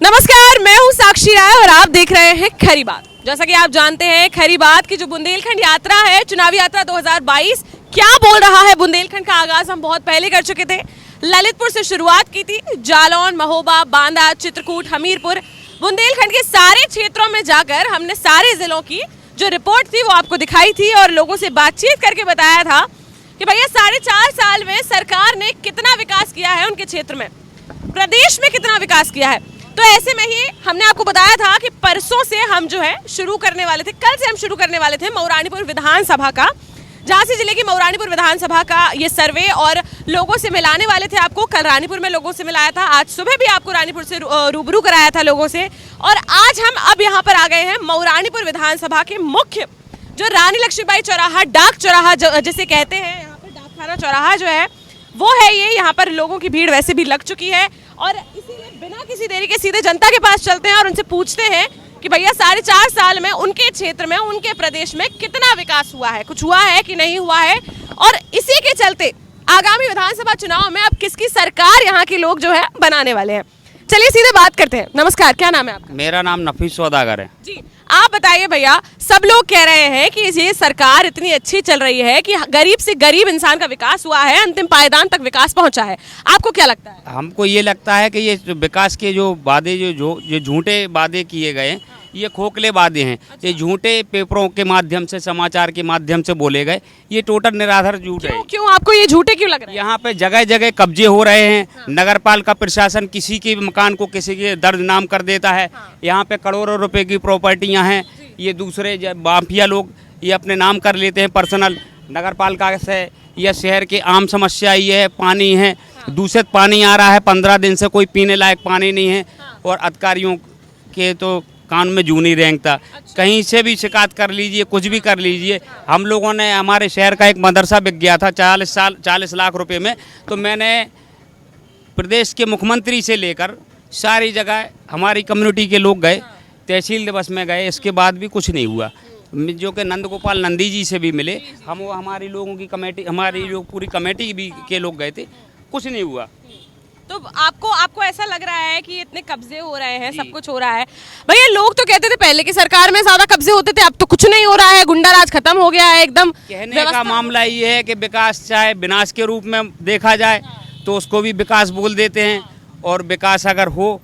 नमस्कार, मैं हूं साक्षी राय और आप देख रहे हैं खरी बात। जैसा कि आप जानते हैं, खरी बात की जो बुंदेलखंड यात्रा है, चुनावी यात्रा 2022 क्या बोल रहा है। बुंदेलखंड का आगाज हम बहुत पहले कर चुके थे। ललितपुर से शुरुआत की थी, जालौन, महोबा, बांदा, चित्रकूट, हमीरपुर, बुंदेलखंड के सारे क्षेत्रों में जाकर हमने सारे जिलों की जो रिपोर्ट थी वो आपको दिखाई थी और लोगों से बातचीत करके बताया था कि भैया 4.5 साल में सरकार ने कितना विकास किया है उनके क्षेत्र में, प्रदेश में कितना विकास किया है। तो ऐसे में ही हमने आपको बताया था कि परसों से हम जो है शुरू करने वाले थे, कल से हम शुरू करने वाले थे मऊरानीपुर विधानसभा का, झांसी जिले की मऊरानीपुर विधानसभा का ये सर्वे और लोगों से मिलाने वाले थे आपको। कल रानीपुर में लोगों से मिलाया था, आज सुबह भी आपको रानीपुर से रूबरू कराया था लोगों से, और आज हम अब यहाँ पर आ गए हैं मऊरानीपुर विधानसभा के मुख्य जो रानी लक्ष्मीबाई चौराहा, डाक चौराहा जिसे कहते हैं, यहाँ पर डाकखाना चौराहा जो है वो है ये। यहाँ पर लोगों की भीड़ वैसे भी लग चुकी है और इसीलिए बिना किसी देरी के सीधे जनता के पास चलते हैं और उनसे पूछते हैं कि भैया 4.5 साल में उनके क्षेत्र में, उनके प्रदेश में कितना विकास हुआ है, कुछ हुआ है कि नहीं हुआ है, और इसी के चलते आगामी विधानसभा चुनाव में अब किसकी सरकार यहाँ के लोग जो है बनाने वाले हैं। चलिए सीधे बात करते हैं। नमस्कार, क्या नाम है आपका? मेरा नाम नफीस सौदागर है जी। आप बताइए भैया, सब लोग कह रहे हैं कि ये सरकार इतनी अच्छी चल रही है कि गरीब से गरीब इंसान का विकास हुआ है, अंतिम पायदान तक विकास पहुंचा है। आपको क्या लगता है? हमको ये लगता है कि ये विकास के जो वादे जो झूठे वादे किए गए, ये खोखले वादे हैं। ये झूठे पेपरों के माध्यम से, समाचार के माध्यम से बोले गए, ये टोटल निराधार झूठ है। क्यों आपको ये झूठे क्यों लग रहे हैं? यहाँ पे जगह जगह कब्जे हो रहे हैं। नगर पालिका प्रशासन किसी के मकान को किसी के दर्ज नाम कर देता है। यहाँ पे करोड़ों रुपए की प्रॉपर्टियाँ हैं, ये दूसरे माफिया लोग ये अपने नाम कर लेते हैं पर्सनल। नगर पालिका से यह शहर की आम समस्या ये है, पानी है, दूषित पानी आ रहा है, 15 दिन से कोई पीने लायक पानी नहीं है, और अधिकारियों के तो कान में जू नहीं रेंगता। कहीं से भी शिकायत कर लीजिए, कुछ भी कर लीजिए। हम लोगों ने, हमारे शहर का एक मदरसा बिक गया था 40 लाख रुपए में, तो मैंने प्रदेश के मुख्यमंत्री से लेकर सारी जगह हमारी कम्युनिटी के लोग गए, तहसील दिवस में गए, इसके बाद भी कुछ नहीं हुआ। जो कि नंद गोपाल नंदी जी से भी मिले हम, वो हमारी लोगों की कमेटी, हमारी लोग पूरी कमेटी भी के लोग गए थे, कुछ नहीं हुआ। तो आपको ऐसा लग रहा है कि इतने कब्जे हो रहे हैं, सब कुछ हो रहा है। भैया लोग तो कहते थे पहले की सरकार में ज्यादा कब्जे होते थे, अब तो कुछ नहीं हो रहा है, गुंडा राज खत्म हो गया है एकदम। कहने का मामला ये है कि विकास चाहे विनाश के रूप में देखा जाए तो उसको भी विकास बोल देते हैं, और विकास अगर हो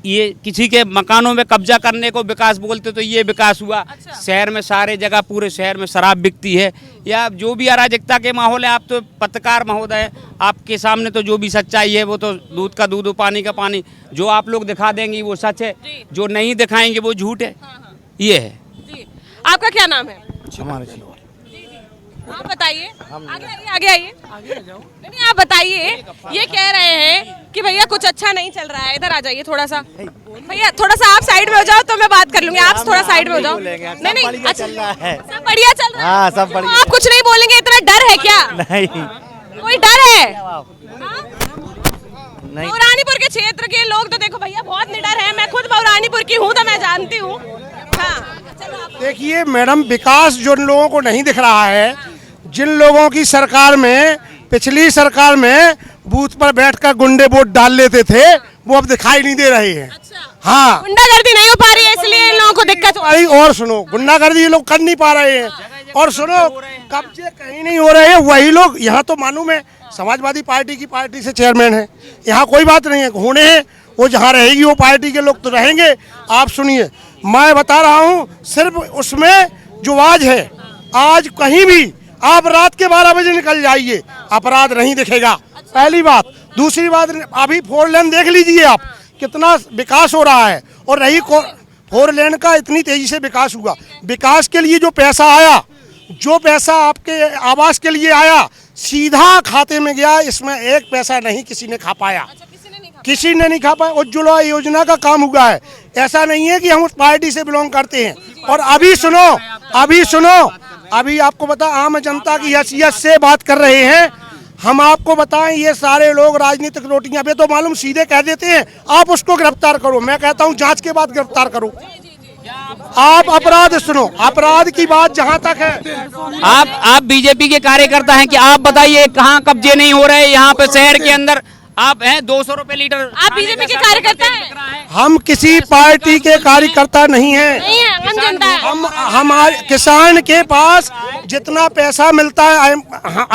ये किसी के मकानों में कब्जा करने को विकास बोलते तो ये विकास हुआ। अच्छा। शहर में सारे जगह, पूरे शहर में शराब बिकती है, या जो भी अराजकता के माहौल है। आप तो पत्रकार महोदय, आपके सामने तो जो भी सच्चाई है वो तो दूध का दूध, पानी का पानी। जो आप लोग दिखा देंगे वो सच है, जो नहीं दिखाएंगे वो झूठ है। ये है जी। आपका क्या नाम है? आप बताइए, आगे आइए। नहीं, आप बताइए, ये कह रहे हैं कि भैया कुछ अच्छा नहीं चल रहा है। इधर आ जाइए थोड़ा सा भैया, थोड़ा सा आप साइड में हो जाओ तो मैं बात कर लूंगी। आप थोड़ा साइड में हो जाओ। नहीं, अच्छा, सब बढ़िया चल रहा है। हाँ, सब बढ़िया। आप कुछ नहीं बोलेंगे, इतना डर है क्या? नहीं, कोई डर है? नहीं। मऊरानीपुर के क्षेत्र के लोग तो देखो भैया बहुत निडर है। मैं खुद मऊरानीपुर की हूँ तो मैं जानती हूँ। देखिए मैडम, विकास जो लोगों को नहीं दिख रहा है, जिन लोगों की सरकार में, पिछली सरकार में बूथ पर बैठकर गुंडे वोट डाल लेते थे, वो अब दिखाई नहीं दे रहे हैं। अच्छा। हाँ, गुंडागर्दी नहीं हो पा रही है, इसलिए इन लोगों को दिक्कत हो रही है। और सुनो, गुंडागर्दी ये लोग कर नहीं पा रहे हैं, और सुनो कब्जे कहीं नहीं हो रहे हैं। वही लोग यहाँ तो मालूम है समाजवादी पार्टी से चेयरमैन है, यहाँ कोई बात नहीं है, होने हैं, वो जहाँ रहेगी वो पार्टी के लोग तो रहेंगे। आप सुनिए, मैं बता रहा हूँ, सिर्फ उसमें जो आज है, आज कहीं भी आप रात के 12 बजे निकल जाइए, अपराध नहीं दिखेगा, पहली बात। दूसरी बात, अभी 4 लेन देख लीजिए आप, कितना विकास हो रहा है। और रही 4 लेन का इतनी तेजी से विकास हुआ, विकास के लिए जो पैसा आया, जो पैसा आपके आवास के लिए आया, सीधा खाते में गया, इसमें एक पैसा नहीं किसी ने खा पाया। किसी ने नहीं खा पाया। उज्ज्वला योजना का काम हुआ है। ऐसा नहीं है कि हम उस पार्टी से बिलोंग करते हैं। और अभी सुनो, अभी आपको बता, आम जनता की हैसियत से बात कर रहे हैं हम। आपको बताएं, ये सारे लोग राजनीतिक रोटियां पे तो मालूम सीधे कह देते हैं आप उसको गिरफ्तार करो। मैं कहता हूं जांच के बाद गिरफ्तार करो। आप अपराध सुनो, अपराध की बात जहां तक है, आप बीजेपी के कार्यकर्ता हैं कि आप बताइए कहाँ कब्जे नहीं हो रहे यहाँ पे शहर के अंदर। आप हैं 200 रुपए लीटर। आप बीजेपी के कार्यकर्ता हैं? हम किसी पार्टी के कार्यकर्ता नहीं हैं। नहीं है, आम जनता है। हम हमारे किसान के पास जितना पैसा मिलता है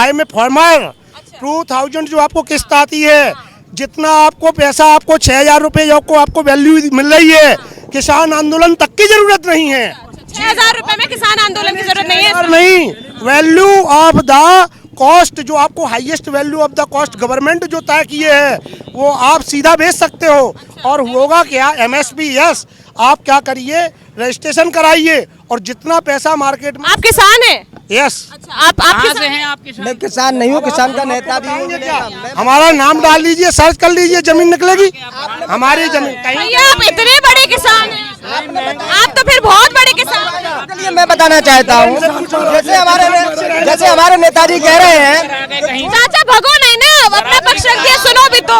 IMF फार्मर 2000 जो आपको किस्त आती है, जितना आपको पैसा आपको 6000 रुपये आपको वैल्यू मिल रही है, किसान आंदोलन तक की जरूरत नहीं है। 6000 रुपए में किसान आंदोलन की जरूरत नहीं है। और नहीं, वैल्यू ऑफ द कॉस्ट जो आपको highest value of the cost government जो तय किए है वो आप सीधा बेच सकते हो। और होगा क्या, MSP, यस, आप क्या करिए, रजिस्ट्रेशन कराइए और जितना पैसा मार्केट में। आप किसान हैं? यस। अच्छा, आप कहाँ किसान से हैं आप किसान? मैं किसान नहीं हूँ, किसान का नेता भी हूँ। हमारा नाम डाल लीजिए, सर्च कर लीजिए, जमीन निकलेगी हमारी जमीन कहीं। भैया आप इतने बड़े किसान हैं, आप तो फिर बहुत बड़े किसान हैं। के लिए मैं बताना चाहता हूँ, जैसे हमारे नेताजी कह रहे हैं, चाचा भगो नहीं ना, अब अपना पक्ष रख दिया, सुनो भी तो।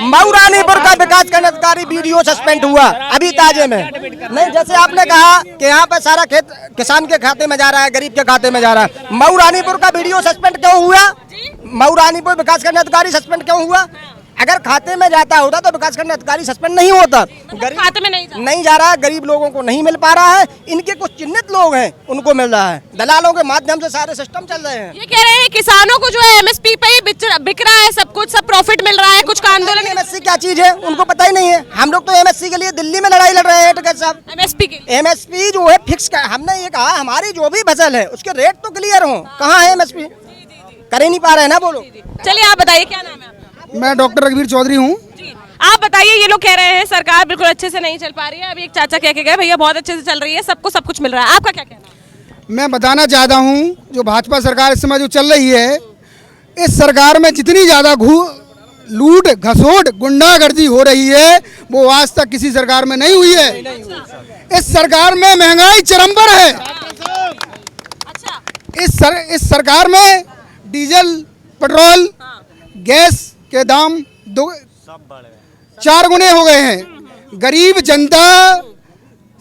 मऊ रानीपुर का विकास खंड अधिकारी BDO सस्पेंड हुआ अभी ताजे में। नहीं, जैसे आपने कहा कि यहाँ पे सारा खेत किसान के खाते में जा रहा है, गरीब के खाते में जा रहा है। मऊ रानीपुर का BDO सस्पेंड क्यों हुआ? मऊ रानीपुर विकास खंड अधिकारी सस्पेंड क्यों हुआ? अगर खाते में जाता होता तो विकास खंड अधिकारी सस्पेंड नहीं होता। गरीब खाते में नहीं जा रहा है, गरीब लोगों को नहीं मिल पा रहा है। इनके कुछ चिन्हित लोग हैं उनको मिल रहा है, दलालों के माध्यम से सारे सिस्टम चल रहे हैं। ये कह रहे हैं किसानों को जो है MSP पे ही बिक रहा है, सब कुछ, सब प्रॉफिट मिल रहा है, कुछ का आंदोलन। MSC क्या चीज है उनको पता ही नहीं है। हम लोग तो MSC के लिए दिल्ली में लड़ाई लड़ रहे हैं टिकट साहब। MSP के MSP जो है फिक्स का, हमने ये कहा हमारी जो भी फसल है उसके रेट तो क्लियर हो। कहाँ है MSP? कर ही नहीं पा रहे हैं ना, बोलो। चलिए आप बताइए, क्या नाम है आपका? मैं डॉक्टर रघुवीर चौधरी हूँ। आप बताइए, ये लोग कह रहे हैं सरकार बिल्कुल अच्छे से नहीं चल पा रही है। अभी एक चाचा कह के गए भैया बहुत अच्छे से चल रही है, सबको सब कुछ मिल रहा है। आपका क्या कहना है? मैं बताना चाहता हूँ, जो भाजपा सरकार इस समय जो चल रही है, इस सरकार में जितनी ज़्यादा लूट घसोट गुंडागर्दी हो रही है वो आज तक किसी सरकार में नहीं हुई है। इस सरकार में महंगाई चरम पर है। इस सरकार में डीजल, पेट्रोल, गैस के दाम 4 गुने हो गए हैं। गरीब जनता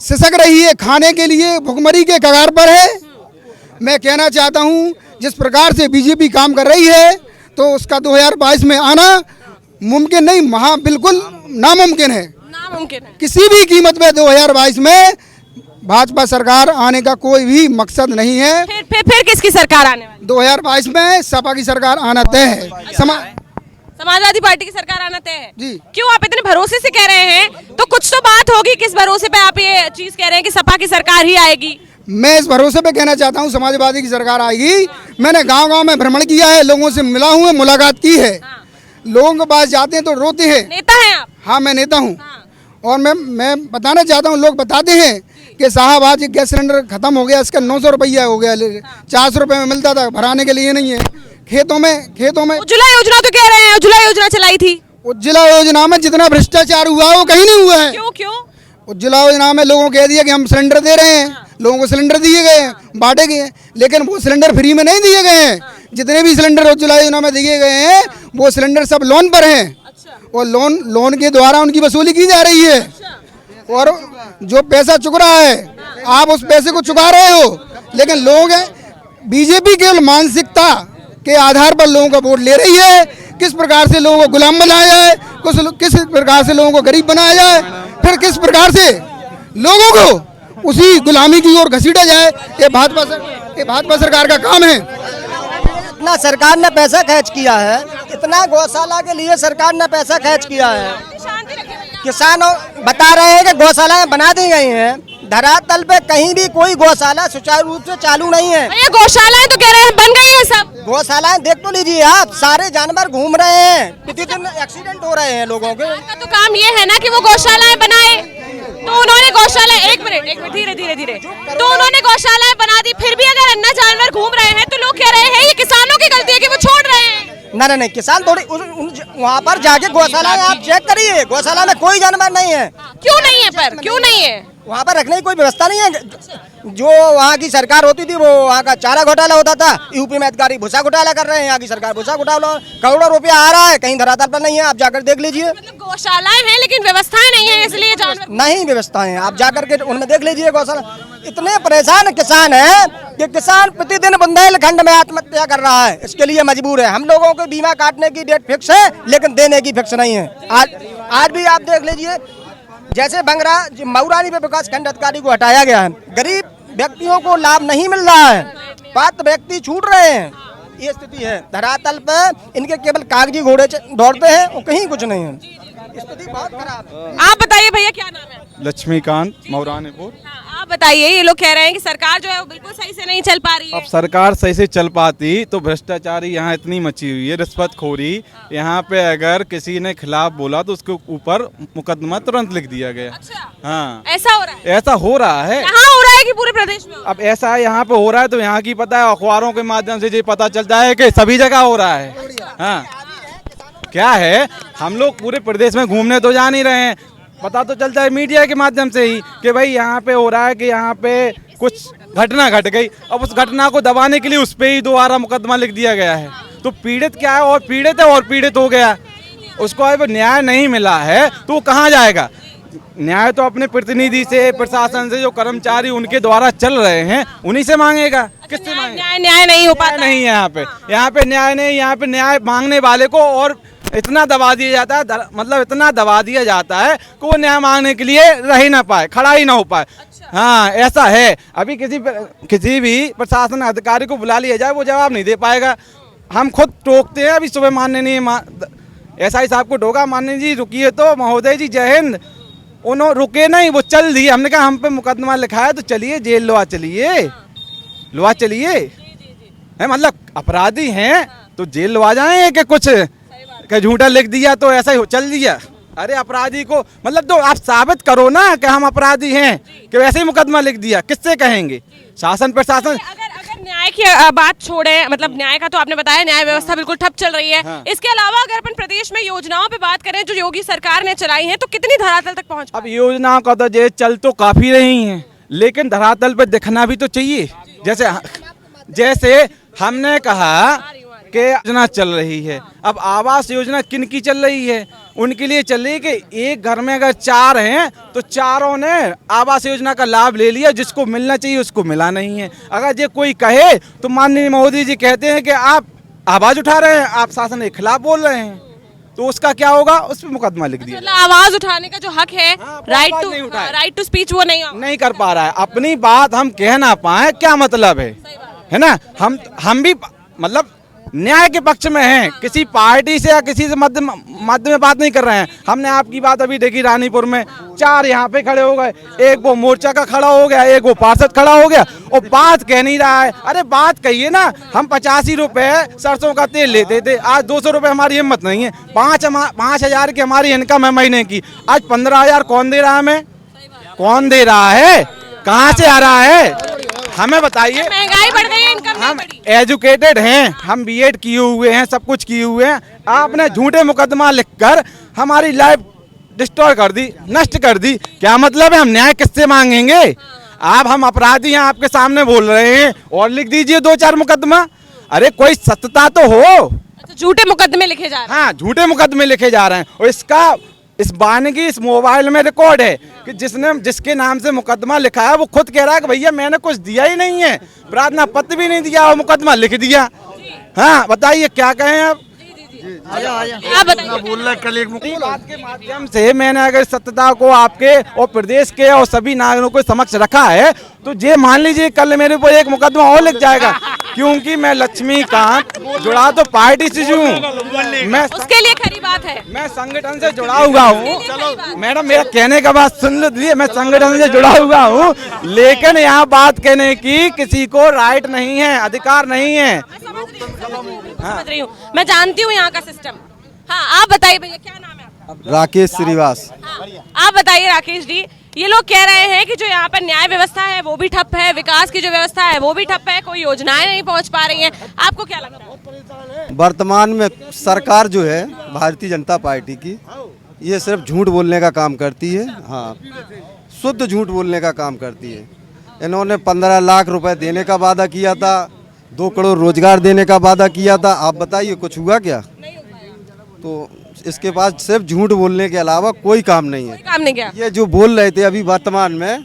सिसक रही है, खाने के लिए भुखमरी के कगार पर है। मैं कहना चाहता हूं, जिस प्रकार से बीजेपी काम कर रही है तो उसका 2022 में आना मुमकिन नहीं, बिल्कुल नामुमकिन है। नामुमकिन है। किसी भी कीमत में 2022 में भाजपा सरकार आने का कोई भी मकसद नहीं है। फिर किसकी सरकार आने वाली? 2022 में सपा की सरकार आना तय है। समाजवादी पार्टी की सरकार आना तय है जी। क्यों आप इतने भरोसे से कह रहे हैं? तो कुछ तो बात होगी, किस भरोसे पे आप ये चीज कह रहे हैं कि सपा की सरकार ही आएगी? मैं इस भरोसे पे कहना चाहता हूँ समाजवादी की सरकार आएगी। मैंने गांव-गांव में भ्रमण किया है, लोगों से मिला हूँ, मुलाकात की है। लोगों के पास जाते हैं तो रोते हैं। नेता हैं आप? हाँ, मैं नेता हूँ। और मैं बताना चाहता हूँ, लोग बताते हैं कि साहब आज गैस सिलेंडर खत्म हो गया, इसका 900 रुपया हो गया, 400 रुपये में मिलता था, भराने के लिए नहीं है। खेतों में उज्ज्वला योजना तो कह रहे हैं, उज्ज्वला योजना चलाई थी। उज्ज्वला योजना में जितना भ्रष्टाचार हुआ वो कहीं नहीं हुआ है। क्यों? उज्ज्वला योजना में लोगों को कह दिया कि हम सिलेंडर दे रहे हैं, लोगों को सिलेंडर दिए गए हैं, बांटे गए हैं, लेकिन वो सिलेंडर फ्री में नहीं दिए गए हैं। जितने भी सिलेंडर उज्ज्वला योजना में दिए गए हैं वो सिलेंडर सब लोन पर हैं और लोन के द्वारा उनकी वसूली की जा रही है। और जो पैसा चुक रहा है आप उस पैसे को चुका रहे हो, लेकिन लोग बीजेपी केवल मानसिकता के आधार पर लोगों का वोट ले रही है। किस प्रकार से लोगों को गुलाम बनाया जाए, किस प्रकार से लोगों को गरीब बनाया जाए, फिर किस प्रकार से लोगों को उसी गुलामी की ओर घसीटा जाए, ये भाजपा सरकार का काम है। इतना सरकार ने पैसा खर्च किया है, इतना गौशाला के लिए सरकार ने पैसा खर्च किया है। किसानों बता रहे हैं कि गौशालाएं बना दी गई हैं, धरातल पे कहीं भी कोई गौशाला सुचारू रूप से चालू नहीं है। ये गौशालाएं तो कह रहे हैं बन गई है सब। गौशालाएं देख तो लीजिए आप, सारे जानवर घूम रहे हैं, प्रतिदिन एक्सीडेंट हो रहे हैं लोगों के। सरकार का तो काम ये है ना कि वो गौशालाएं बनाए, तो उन्होंने गौशाला एक मिनट धीरे तो उन्होंने गौशालाएं बना दी, फिर भी अगर अन्य जानवर घूम रहे हैं तो लोग कह रहे हैं ये किसानों की गलती है कि वो छोड़ रहे हैं। नहीं, किसान थोड़ी वहाँ पर जाके गौशाला आप चेक करिए, गौशाला में कोई जानवर नहीं है। क्यों नहीं है? पर क्यों नहीं है? वहाँ पर रखने की कोई व्यवस्था नहीं है। जो वहाँ की सरकार होती थी वो वहाँ का चारा घोटाला होता था, यूपी में अधिकारी भूसा घोटाला कर रहे हैं, यहाँ की सरकार भूसा घोटाला, करोड़ों रुपया आ रहा है, कहीं धरातल पर नहीं है, आप जाकर देख लीजिए। मतलब गौशालाएं हैं लेकिन व्यवस्थाएं नहीं है, इसलिए जानवर नहीं व्यवस्थाएं हैं, आप जाकर के उनमें देख लीजिए गौशाला। इतने परेशान किसान हैं कि किसान प्रतिदिन बुंदेलखंड में आत्महत्या कर रहा है, इसके लिए मजबूर है। हम लोगों को बीमा काटने की डेट फिक्स है लेकिन देने की फिक्स नहीं है। आज भी आप देख लीजिए, जैसे बंगरा मऊरानी पे विकास खंड अधिकारी को हटाया गया है, गरीब व्यक्तियों को लाभ नहीं मिल रहा है, पात्र व्यक्ति छूट रहे हैं, ये स्थिति है। धरातल पे इनके केवल कागजी घोड़े दौड़ते हैं और कहीं कुछ नहीं है, स्थिति बहुत खराब है। आप बताइए भैया क्या नाम है? लक्ष्मीकांत मौरानीपुर। हाँ, आप बताइए, ये लोग कह रहे हैं कि सरकार जो है वो बिल्कुल सही से नहीं चल पा रही है। अब सरकार सही से चल पाती तो भ्रष्टाचारी यहाँ इतनी मची हुई है, रिश्वतखोरी। यहाँ पे अगर किसी ने खिलाफ बोला तो उसके ऊपर मुकदमा तुरंत लिख दिया गया। अच्छा, हाँ, ऐसा हो रहा है? ऐसा हो रहा है। कहाँ हो रहा है कि पूरे प्रदेश में हो रहा है? अब ऐसा यहाँ पे हो रहा है तो यहाँ की पता है, अखबारों के माध्यम से ये पता चलता है कि सभी जगह हो रहा है। हाँ, क्या है, हम लोग पूरे प्रदेश में घूमने तो जा नहीं रहे हैं, पता तो चलता है मीडिया के माध्यम से ही कि भाई यहाँ पे हो रहा है कि यहाँ पे कुछ घटना घट गई। अब उस घटना को दबाने के लिए उस पे ही दोबारा मुकदमा लिख दिया गया है। तो पीड़ित क्या है, और पीड़ित है और पीड़ित हो गया, उसको अब न्याय नहीं मिला है तो वो कहाँ जाएगा? न्याय तो अपने प्रतिनिधि से, प्रशासन से, जो कर्मचारी उनके द्वारा चल रहे हैं उन्हीं से मांगेगा। किससे मांगेगा? न्याय नहीं हो पाता नहीं है यहाँ पे। यहाँ पे न्याय नहीं, यहाँ पे न्याय मांगने वाले को और इतना दबा दिया जाता है, मतलब इतना दबा दिया जाता है कि वो न्याय मांगने के लिए रह ही ना पाए, खड़ा ही ना हो पाए। हाँ, ऐसा है। अभी किसी भी प्रशासन अधिकारी को बुला लिया जाए वो जवाब नहीं दे पाएगा। हम खुद टोकते हैं। अभी सुबह माननीय SI साहब को टोका, माननीय जी रुकिए तो, महोदय जी जय हिंद। उन्होंने रुके नहीं, वो चल दिए। हमने कहा हम पे मुकदमा लिखा है तो चलिए जेल लो चलिए, लो चलिए, है मतलब अपराधी हैं तो जेल लो जाए कि कुछ कि झूठा लिख दिया तो ऐसा ही चल दिया। अरे अपराधी को मतलब तो आप साबित करो ना कि हम अपराधी हैं, कि वैसे ही मुकदमा लिख दिया, किससे कहेंगे? शासन प्रशासन। अगर न्याय की बात छोड़े, मतलब न्याय का तो आपने बताया, न्याय व्यवस्था बिल्कुल ठप चल रही है। हाँ। इसके अलावा अगर अपन प्रदेश में योजनाओं पे बात करें जो योगी सरकार ने चलाई है, तो कितनी धरातल तक पहुंच? अब योजनाओं का तो ये चल तो काफी रही है, लेकिन धरातल पे दिखना भी तो चाहिए। जैसे हमने कहा कि योजना चल रही है, अब आवास योजना किन की चल रही है? उनके लिए चल रही है कि एक घर में अगर 4 हैं तो चारों ने आवास योजना का लाभ ले लिया, जिसको मिलना चाहिए उसको मिला नहीं है। अगर ये कोई कहे तो माननीय मोदी जी कहते हैं कि आप आवाज उठा रहे हैं, आप शासन के खिलाफ बोल रहे हैं, तो उसका क्या होगा? उस पर मुकदमा लिख दिया। मतलब आवाज उठाने का जो हक है, राइट टू स्पीच, वो नहीं कर पा रहा है। अपनी बात हम कह ना पाए, क्या मतलब है ना? हम भी मतलब न्याय के पक्ष में हैं, किसी पार्टी से या किसी से मध्य में बात नहीं कर रहे हैं। हमने आपकी बात अभी देखी, रानीपुर में 4 यहाँ पे खड़े हो गए, एक वो मोर्चा का खड़ा हो गया, एक वो पार्षद खड़ा हो गया, और बात कह नहीं रहा है। अरे बात कहिए ना। हम 85 रुपए सरसों का तेल लेते थे, आज 200 रुपए हमारी हिम्मत नहीं है। 5,000 की हमारी इनकम है महीने की, आज 15,000 कौन दे रहा है? हमें कौन दे रहा है? कहाँ से आ रहा है? हमें बताइए। महंगाई बढ़ गई है, इनकम हम एजुकेटेड हैं, हम B.Ed किए हुए हैं, सब कुछ किए हुए हैं। आपने झूठे मुकदमा लिखकर हमारी लाइफ डिस्ट्रॉय कर दी, नष्ट कर दी। क्या मतलब है? हम न्याय किससे मांगेंगे? आप हम अपराधी हैं, आपके सामने बोल रहे हैं, और लिख दीजिए 2-4 मुकदमा। अरे कोई सत्यता तो हो। अच्छा, झूठे मुकदमे लिखे जा रहे हैं। हाँ, झूठे मुकदमे लिखे जा रहे हैं, और इस वानगी इस मोबाइल में रिकॉर्ड है कि जिसके नाम से मुकदमा लिखा है वो खुद कह रहा है कि भैया मैंने कुछ दिया ही नहीं है, प्रार्थना पत्र भी नहीं दिया और मुकदमा लिख दिया। हाँ, बताइए क्या कहें आप? बोल रहे कल बात के माध्यम से मैंने अगर सत्यता को आपके और प्रदेश के और सभी नागरिकों के समक्ष रखा है तो ये मान लीजिए कल मेरे ऊपर एक मुकदमा और लिख जाएगा, क्योंकि मैं लक्ष्मीकांत जुड़ा तो पार्टी से हूँ, मैं उसके लिए खरी बात है। मैं संगठन से जुड़ा हुआ हूँ। मैडम मेरा कहने का बात सुन लीजिए, मैं संगठन से जुड़ा हुआ हूँ, लेकिन यहाँ बात कहने की किसी को राइट नहीं है, अधिकार नहीं है। समझ रही हूँ, मैं जानती हूँ यहाँ का सिस्टम। हाँ, आप बताइए भैया क्या नाम है आपका? राकेश श्रीवास। हाँ, आप बताइए राकेश जी, ये लोग कह रहे हैं कि जो यहाँ पर न्याय व्यवस्था है वो भी ठप है, विकास की जो व्यवस्था है वो भी ठप है, कोई योजनाएं नहीं पहुँच पा रही हैं। आपको क्या लगता है? वर्तमान में सरकार जो है भारतीय जनता पार्टी की, ये सिर्फ झूठ बोलने का काम करती है। हाँ, शुद्ध झूठ बोलने का काम करती है। इन्होंने 15 लाख रुपए देने का वादा किया था, 2 करोड़ रोजगार देने का वादा किया था। आप बताइए कुछ हुआ क्या? तो इसके पास सिर्फ झूठ बोलने के अलावा कोई काम नहीं है। काम नहीं किया। ये जो बोल रहे थे अभी वर्तमान में,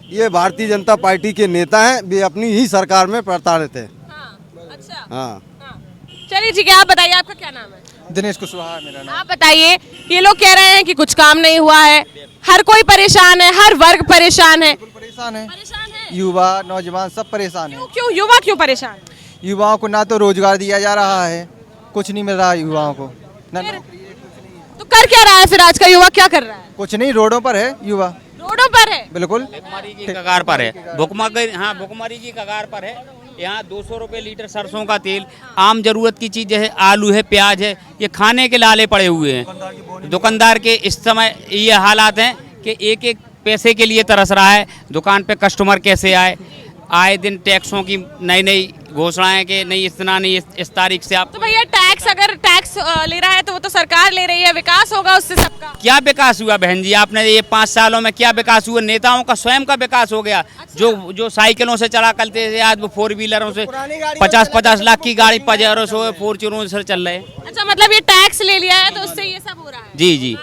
ये भारतीय जनता पार्टी के नेता हैं, वे अपनी ही सरकार में प्रताड़ित है। अच्छा। हाँ, चलिए ठीक है, आप बताइए आपका क्या नाम है? दिनेश कुशवाहा है मेरा नाम। आप बताइए, ये लोग कह रहे हैं कि कुछ काम नहीं हुआ है, हर कोई परेशान है, हर वर्ग परेशान है। परेशान है, परेशान है युवा नौजवान सब परेशान है। क्यों युवा क्यों परेशान? युवाओं को ना तो रोजगार दिया जा रहा है, कुछ नहीं मिल रहा है युवाओं को, ना तो कर क्या रहा है फिर आज का युवा, क्या कर रहा है? कुछ नहीं, रोडों पर है युवा, रोडों पर है। बिल्कुल भुखमरी की कगार पर है, भुखमरी की कगार पर है। यहाँ 200 रुपये लीटर सरसों का तेल, आम जरूरत की चीज़ है, आलू है, प्याज है, ये खाने के लाले पड़े हुए हैं। दुकानदार के इस समय ये हालात हैं कि एक एक पैसे के लिए तरस रहा है। दुकान पे कस्टमर कैसे आए दिन टैक्सों की नई नई घोषणाएं कि नहीं इतना नहीं, इस तारीख से आप। तो भैया टैक्स, अगर टैक्स ले रहा है तो वो तो सरकार ले रही है, विकास होगा उससे सबका। क्या विकास हुआ बहन जी? आपने ये 5 सालों में क्या विकास हुआ? नेताओं का स्वयं का विकास हो गया। जो साइकिलों से चला करते थे आज वो 4 व्हीलरों से 50-50 लाख की गाड़ी पजेरो से फॉर्च्यूनर से चल रहे हैं। अच्छा, मतलब ये टैक्स ले लिया है तो उससे ये सब हो रहा है। जी जी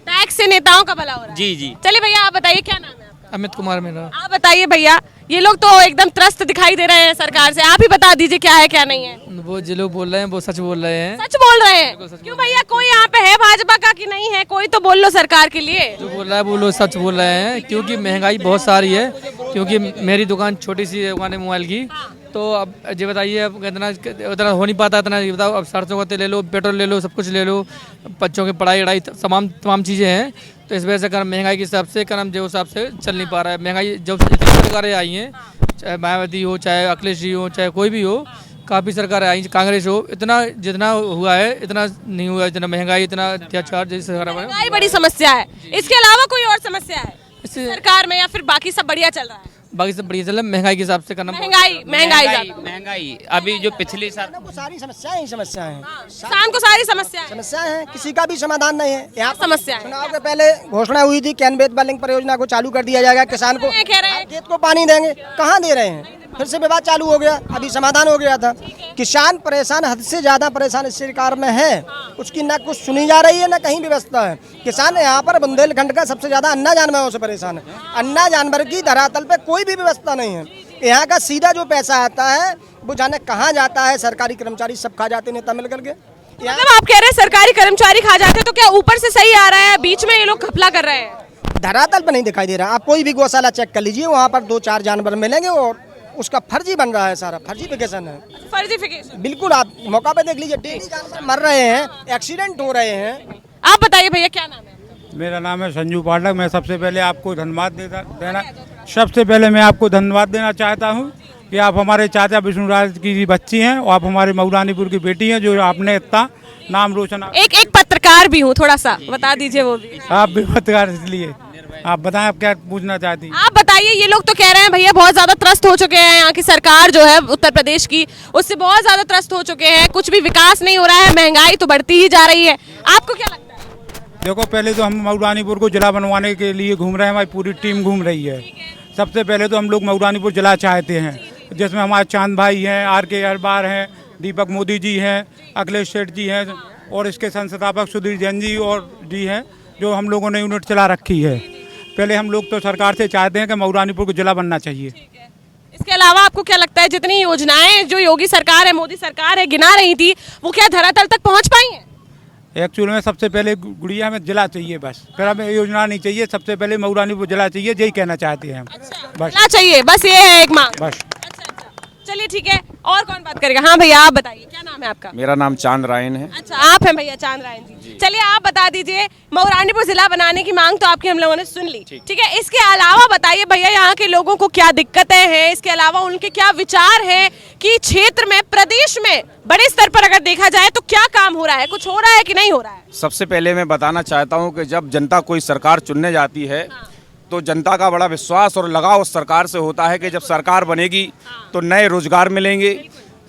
टैक्स से नेताओं का भला हो रहा है। जी जी। चलिए भैया, आप बताइए क्या नाम है आपका? अमित कुमार मेरा। आप बताइए भैया, ये लोग तो एकदम त्रस्त दिखाई दे रहे हैं सरकार से, आप ही बता दीजिए क्या है क्या नहीं है। वो जो लोग बोल रहे हैं वो सच बोल रहे हैं। सच बोल रहे हैं? क्यों भैया, कोई यहाँ पे है भाजपा का कि नहीं है? कोई तो बोल लो सरकार के लिए। जो बोल रहा है वो लोग सच बोल रहे हैं, क्योंकि महंगाई बहुत सारी है। क्योंकि मेरी दुकान छोटी सी दुकान है मोबाइल की, तो अब ये बताइए, अब इतना हो नहीं पाता, इतना ये बताओ। अब सरसों का तेल ले लो, पेट्रोल ले लो, सब कुछ ले लो, बच्चों की पढ़ाई वढ़ाई तमाम चीज़ें हैं। तो इस वजह से कर महंगाई के हिसाब से करम जो हिसाब से चल नहीं पा रहा है। महंगाई जब से जितनी सरकारें आई हैं, चाहे मायावती हो, चाहे अखिलेश जी हो, चाहे कोई भी हो, काफ़ी सरकारें आई, कांग्रेस हो, इतना जितना हुआ है इतना नहीं हुआ। इतना महंगाई, इतना अत्याचार जैसी सरकार। महंगाई बड़ी समस्या है, इसके अलावा कोई और समस्या है सरकार में, या फिर बाकी सब बढ़िया चल रहा है? बाकी सब बढ़िया चल रहा है। महंगाई के हिसाब से करना, महंगाई अभी जो पिछले साल सारी समस्याएं ही समस्याएं हैं। किसान को सारी समस्याएं हैं, किसी का भी समाधान नहीं है। यहाँ समस्या है। चुनाव के पहले घोषणा हुई थी कैन बेतवा लिंक परियोजना को चालू कर दिया जाएगा, किसान को कह रहे हैं खेत को पानी देंगे, कहाँ दे रहे हैं? फिर से विवाद चालू हो गया, अभी समाधान हो गया था। किसान परेशान, हद से ज्यादा परेशान इस सरकार में है। उसकी ना कुछ सुनी जा रही है, ना कहीं व्यवस्था है। किसान यहाँ पर बुंदेलखंड का सबसे ज्यादा अन्ना जानवरों से परेशान है। अन्ना जानवर की धरातल पे कोई भी व्यवस्था नहीं है। यहाँ का सीधा जो पैसा आता है वो जाने कहाँ जाता है, सरकारी कर्मचारी सब खा जाते नेता मिल करके। मतलब आप कह रहे हैं सरकारी कर्मचारी खा जाते हैं, तो क्या ऊपर से सही आ रहा है, बीच में ये लोग घपला कर रहे हैं? धरातल पर नहीं दिखाई दे रहा। आप कोई भी गौशाला चेक कर लीजिए, वहाँ पर 2-4 जानवर मिलेंगे और उसका फर्जी बन रहा है, सारा फर्जीफिकेशन है। फर्जीफिकेशन बिल्कुल, आप मौका पे देख लीजिए, डेली जानवर मर रहे हैं, एक्सीडेंट हो रहे हैं। आप बताइए भैया, क्या नाम है? मेरा नाम है संजू पाठक। मैं सबसे पहले आपको धन्यवाद देना चाहता हूँ कि आप हमारे चाचा विष्णुराज की बच्ची हैं और आप हमारे मऊरानीपुर की बेटी हैं, जो आपने इतना नाम रोशन। एक पत्रकार भी हूँ, थोड़ा सा बता दीजिए वो भी। आप भी पत्रकार, इसलिए आप बताएं आप क्या पूछना चाहती हैं? आप बताइए, ये लोग तो कह रहे हैं भैया बहुत ज्यादा त्रस्त हो चुके हैं, यहाँ की सरकार जो है उत्तर प्रदेश की, उससे बहुत ज्यादा त्रस्त हो चुके हैं, कुछ भी विकास नहीं हो रहा है, महंगाई तो बढ़ती ही जा रही है। आपको क्या लगता है? देखो, पहले तो हम मऊरानीपुर को जिला बनवाने के लिए घूम रहे हैं, हमारी पूरी टीम घूम रही है। सबसे पहले तो हम लोग मऊरानीपुर जिला चाहते हैं, जिसमें हमारे चांद भाई हैं, RK अरबार हैं, दीपक मोदी जी हैं, अखिलेश सेठ जी हैं और इसके संस्थापक सुधीर जैन जी और जी हैं, जो हम लोगों ने यूनिट चला रखी है। पहले हम लोग तो सरकार से चाहते हैं कि मऊरानीपुर को जिला बनना चाहिए। इसके अलावा आपको क्या लगता है, जितनी योजनाएं जो योगी सरकार है, मोदी सरकार है, गिना रही थी, वो क्या धरातल तक पहुंच पाई हैं? एक्चुअली में सबसे पहले गुड़िया में जिला चाहिए, बस फिर हमें योजना नहीं चाहिए। सबसे पहले मऊरानीपुर जिला चाहिए, यही कहना चाहते हैं हम। बस जिला चाहिए, बस ये है एक मांग। बस। चलिए ठीक है, और कौन बात करेगा? हाँ भैया, आप बताइए, क्या नाम है आपका? मेरा नाम चांद रायन है। अच्छा, आप हैं भैया चांद रायन जी। चलिए आप बता दीजिए, मऊरानीपुर जिला बनाने की मांग तो आपकी हम लोगों ने सुन ली, ठीक है। इसके अलावा बताइए भैया, यहाँ के लोगों को क्या दिक्कतें हैं, इसके अलावा उनके क्या विचार हैं कि क्षेत्र में, प्रदेश में बड़े स्तर पर अगर देखा जाए तो क्या काम हो रहा है, कुछ हो रहा है कि नहीं हो रहा है? सबसे पहले मैं बताना चाहता हूँ कि जब जनता कोई सरकार चुनने जाती है तो जनता का बड़ा विश्वास और लगाव उस सरकार से होता है कि जब सरकार बनेगी तो नए रोजगार मिलेंगे,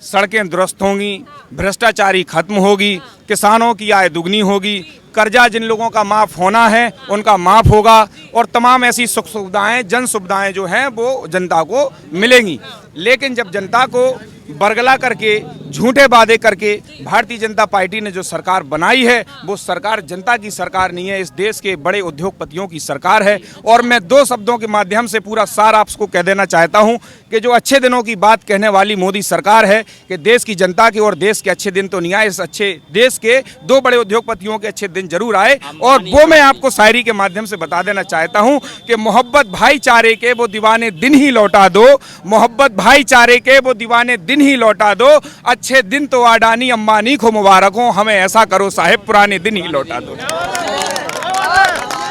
सड़कें दुरुस्त होंगी, भ्रष्टाचारी खत्म होगी, किसानों की आय दुगनी होगी, कर्जा जिन लोगों का माफ़ होना है उनका माफ़ होगा और तमाम ऐसी सुख सुविधाएं, जन सुविधाएं जो हैं वो जनता को मिलेंगी। लेकिन जब जनता को बरगला करके, झूठे वादे करके भारतीय जनता पार्टी ने जो सरकार बनाई है वो सरकार जनता की सरकार नहीं है, इस देश के बड़े उद्योगपतियों की सरकार है। और मैं 2 शब्दों के माध्यम से पूरा सार आपको कह देना चाहता हूं कि जो अच्छे दिनों की बात कहने वाली मोदी सरकार है कि देश की जनता के और देश के अच्छे दिन तो नहीं आए, इस अच्छे देश के 2 बड़े उद्योगपतियों के अच्छे दिन जरूर आए। और वो मैं आपको शायरी के माध्यम से बता देना चाहता हूं कि मोहब्बत भाईचारे के वो दीवाने दिन ही लौटा दो, मोहब्बत भाईचारे के वो दीवाने दिन ही लौटा दो, अच्छे दिन तो अडानी अंबानी को मुबारक हो, हमें ऐसा करो साहिब पुराने दिन ही लौटा दो।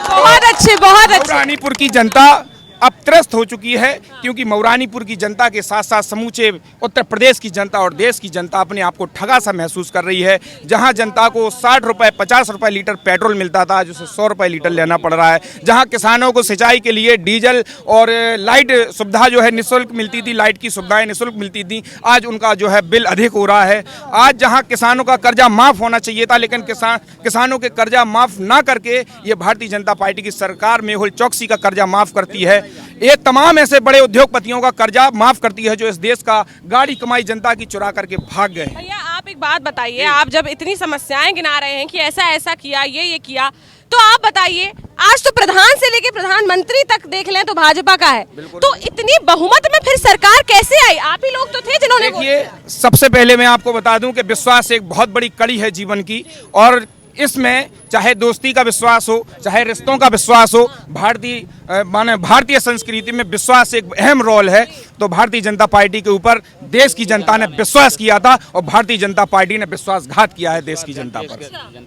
बहुत अच्छे, बहुत अच्छे। रानीपुर की जनता अब त्रस्त हो चुकी है क्योंकि मऊरानीपुर की जनता के साथ साथ समूचे उत्तर प्रदेश की जनता और देश की जनता अपने आप को ठगा सा महसूस कर रही है। जहां जनता को 60 रुपए 50 रुपए लीटर पेट्रोल मिलता था, आज उसे 100 रुपए लीटर लेना पड़ रहा है। जहां किसानों को सिंचाई के लिए डीजल और लाइट सुविधा जो है निःशुल्क मिलती थी, लाइट की सुविधाएं निःशुल्क मिलती थी, आज उनका जो है बिल अधिक हो रहा है। आज जहाँ किसानों का कर्जा माफ होना चाहिए था लेकिन किसानों के कर्जा माफ ना करके ये भारतीय जनता पार्टी की सरकार मेहुल चौकसी का कर्जा माफ करती है। ये तमाम ऐसे बड़े उद्योगपतियों का कर्जा माफ करती है जो इस देश का गाड़ी कमाई जनता की चुरा करके भाग गए। भैया आप एक बात बताइए, आप जब इतनी समस्याएं गिना रहे हैं कि ऐसा ऐसा किया, ये किया, तो आप बताइए आज तो प्रधान से लेके प्रधानमंत्री तक देख लें तो भाजपा का है, तो इतनी बहुमत में फिर सरकार कैसे आई? आप ही लोग तो थे जिन्होंने। देखिए, सबसे पहले मैं आपको बता दूं कि विश्वास एक बहुत बड़ी कड़ी है जीवन की, और इसमें चाहे दोस्ती का विश्वास हो, चाहे रिश्तों का विश्वास हो, भारतीय संस्कृति में विश्वास एक अहम रोल है। तो भारतीय जनता पार्टी के ऊपर देश की जनता ने विश्वास किया था और भारतीय जनता पार्टी ने विश्वासघात किया है देश की जनता पर।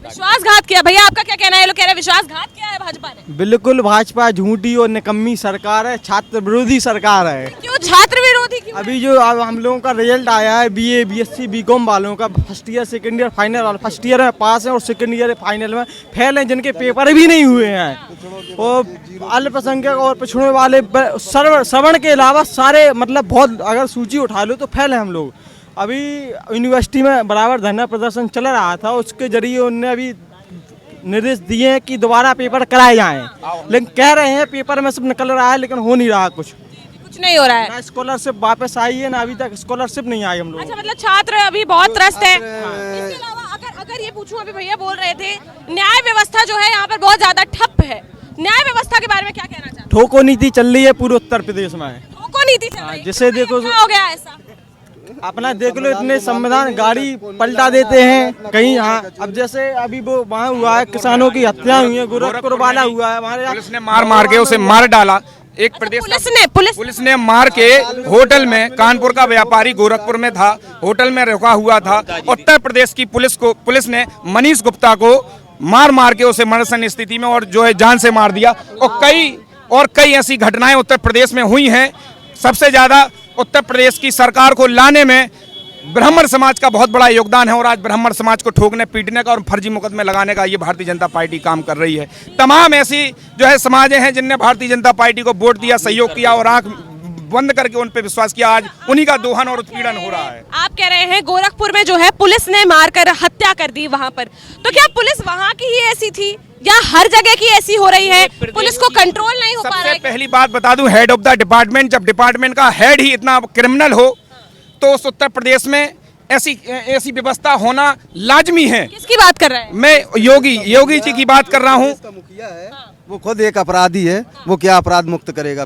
विश्वासघात किया? भैया आपका क्या कहना है? लोग कह रहे हैं विश्वासघात किया है भाजपा ने। बिल्कुल, भाजपा झूठी और निकम्मी सरकार है, छात्र विरोधी सरकार है। क्यों छात्र विरोधी? क्यों? अभी जो हम लोगों का रिजल्ट आया है BA BSc BCom वालों का, first year second year final वाला, फर्स्ट ईयर में पास है और सेकंड ईयर फाइनल में फेल हैं, जिनके पेपर भी नहीं हुए हैं। और अल्पसंख्यक और पिछड़े वाले श्रवण के अलावा सारे मतलब बहुत, अगर सूची उठा लो तो फेल है हम लोग। अभी यूनिवर्सिटी में बराबर धरना प्रदर्शन चल रहा था, उसके जरिए उन्होंने अभी निर्देश दिए हैं कि दोबारा पेपर कराए जाएं, लेकिन कह रहे हैं पेपर में सब निकल रहा है लेकिन हो नहीं रहा, कुछ नहीं हो रहा है। ना स्कॉलरशिप वापस आई है ना अभी तक स्कॉलरशिप नहीं आई हम लोग। अच्छा, मतलब छात्र अभी बहुत त्रस्त है। इसके अलावा अगर ये पूछूं, अभी भैया बोल रहे थे न्याय व्यवस्था जो है यहाँ पर बहुत ज्यादा ठप है, न्याय व्यवस्था के बारे में क्या कहना चाहते हैं? ठोको नीति चल रही है पूरे उत्तर प्रदेश में। ठोको नीति चल रही है, जिसे देखो क्या हो गया ऐसा? अपना देख लो, इतने संविधान गाड़ी पलटा देते हैं कहीं यहाँ। अब जैसे अभी वो वहाँ हुआ है, किसानों की हत्या हुई है, गोरखपुर वाला हुआ है, हमारे पुलिस ने मार के उसे मार डाला। एक प्रदेश पुलिस ने मार के होटल में, कानपुर का व्यापारी गोरखपुर में था, होटल में रुका हुआ था। उत्तर प्रदेश की पुलिस ने मनीष गुप्ता को मार के उसे मरण स्थिति में और जो है जान से मार दिया। और कई ऐसी घटनाएं उत्तर प्रदेश में हुई हैं। सबसे ज्यादा उत्तर प्रदेश की सरकार को लाने में ब्राह्मण समाज का बहुत बड़ा योगदान है और आज ब्राह्मण समाज को ठोकने पीटने का और फर्जी मुकदमे लगाने का ये भारतीय जनता पार्टी काम कर रही है। तमाम ऐसी जो है समाजें हैं जिनने भारतीय जनता पार्टी को वोट दिया, सहयोग किया और आंख बंद करके उन पे विश्वास किया, आज उन्हीं का दोहन और उत्पीड़न हो रहा है। आप कह रहे हैं गोरखपुर में जो है पुलिस ने मारकर हत्या कर दी वहां पर, तो क्या पुलिस वहां की ही ऐसी थी या हर जगह की ऐसी हो रही है? पुलिस को कंट्रोल नहीं हो पा रहा है? सबसे पहली बात बता दूं, हेड ऑफ द डिपार्टमेंट, जब डिपार्टमेंट का हेड ही इतना क्रिमिनल हो तो उस उत्तर प्रदेश में ऐसी व्यवस्था होना लाजमी है। किसकी बात कर रहे हैं? मैं योगी जी की बात कर रहा हूँ। वो खुद एक अपराधी है, वो क्या अपराध मुक्त करेगा?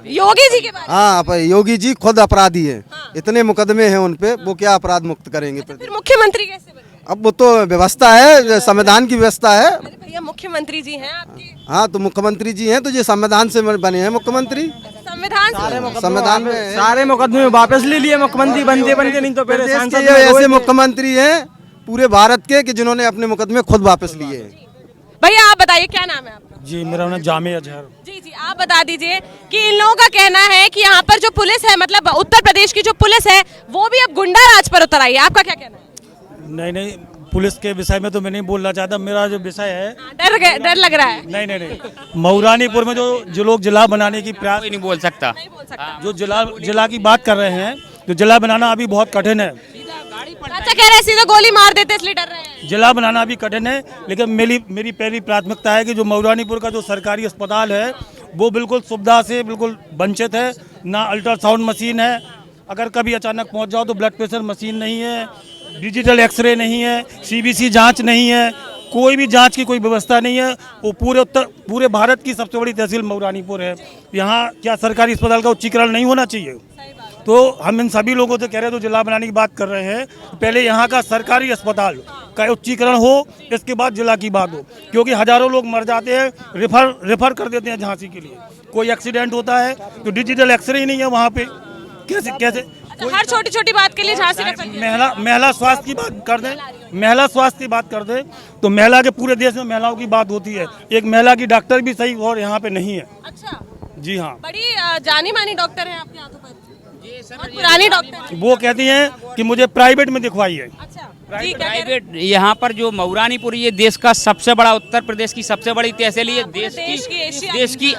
योगी जी के बारे में? हाँ, योगी जी खुद अपराधी है, इतने मुकदमे हैं उन पे, वो क्या अपराध मुक्त करेंगे? फिर मुख्यमंत्री कैसे बने? अब वो तो व्यवस्था है, संविधान की व्यवस्था है। अरे भैया मुख्यमंत्री जी हैं आपके। हाँ, तो मुख्यमंत्री जी हैं तो ये संविधान से बने हैं मुख्यमंत्री। संविधान में सारे मुकदमे वापस ले लिए मुख्यमंत्री बनते नहीं तो पहले सांसद ऐसे मुख्यमंत्री हैं पूरे भारत के कि जिन्होंने अपने मुकदमे खुद वापस लिए। भैया आप बताइए क्या नाम है आपका? जी, मेरा नाम जामे अजहर। जी, आप बता दीजिए कि इन लोगों का कहना है कि यहाँ पर जो पुलिस है, मतलब उत्तर प्रदेश की जो पुलिस है, वो भी अब गुंडा राज पर उतर आई है। आपका क्या कहना है? नहीं, पुलिस के विषय में तो मैं नहीं बोलना चाहता। मेरा जो विषय है, डर लग रहा है। नहीं, मऊरानीपुर में जो लोग जिला बनाने की प्रयास, नहीं बोल सकता, जो जिला की बात कर रहे हैं, जो जिला बनाना अभी बहुत कठिन है। अच्छा, कह रहे हैं सीधा गोली मार देते इसलिए डर रहे हैं। जिला बनाना अभी कठिन है, लेकिन मेरी पहली प्राथमिकता है कि जो मऊरानीपुर का जो सरकारी अस्पताल है वो बिल्कुल सुविधा से बिल्कुल वंचित है। ना अल्ट्रासाउंड मशीन है, अगर कभी अचानक पहुंच जाओ तो ब्लड प्रेशर मशीन नहीं है, डिजिटल एक्सरे नहीं है, सीबीसी जांच नहीं है, कोई भी जांच की कोई व्यवस्था नहीं है। वो पूरे भारत की सबसे बड़ी तहसील मऊरानीपुर है। यहाँ क्या सरकारी अस्पताल का उच्चीकरण नहीं होना चाहिए? तो हम इन सभी लोगों से कह रहे हैं, तो जिला बनाने की बात कर रहे हैं, पहले यहाँ का सरकारी अस्पताल का उच्चीकरण हो, इसके बाद जिला की बात हो। क्योंकि हजारों लोग मर जाते हैं, रेफर कर देते हैं झांसी के लिए। कोई एक्सीडेंट होता है तो डिजिटल एक्सरे ही नहीं है वहाँ पे, कैसे हर छोटी छोटी बात के लिए झांसी महिला स्वास्थ्य की बात कर दें, महिला स्वास्थ्य की बात कर दें तो महिला के पूरे देश में महिलाओं की बात होती है। एक महिला की डॉक्टर भी सही और यहाँ पे नहीं है। अच्छा, जी हाँ, बड़ी जानी मानी डॉक्टर है आपके हाथों पर, बहुत पुरानी डॉक्टर। वो कहती हैं कि मुझे प्राइवेट में दिखवाइए। अच्छा, प्राइवेट यहाँ पर जो मऊरानीपुर, ये देश का सबसे बड़ा, उत्तर प्रदेश की सबसे बड़ी तहसील है। देश की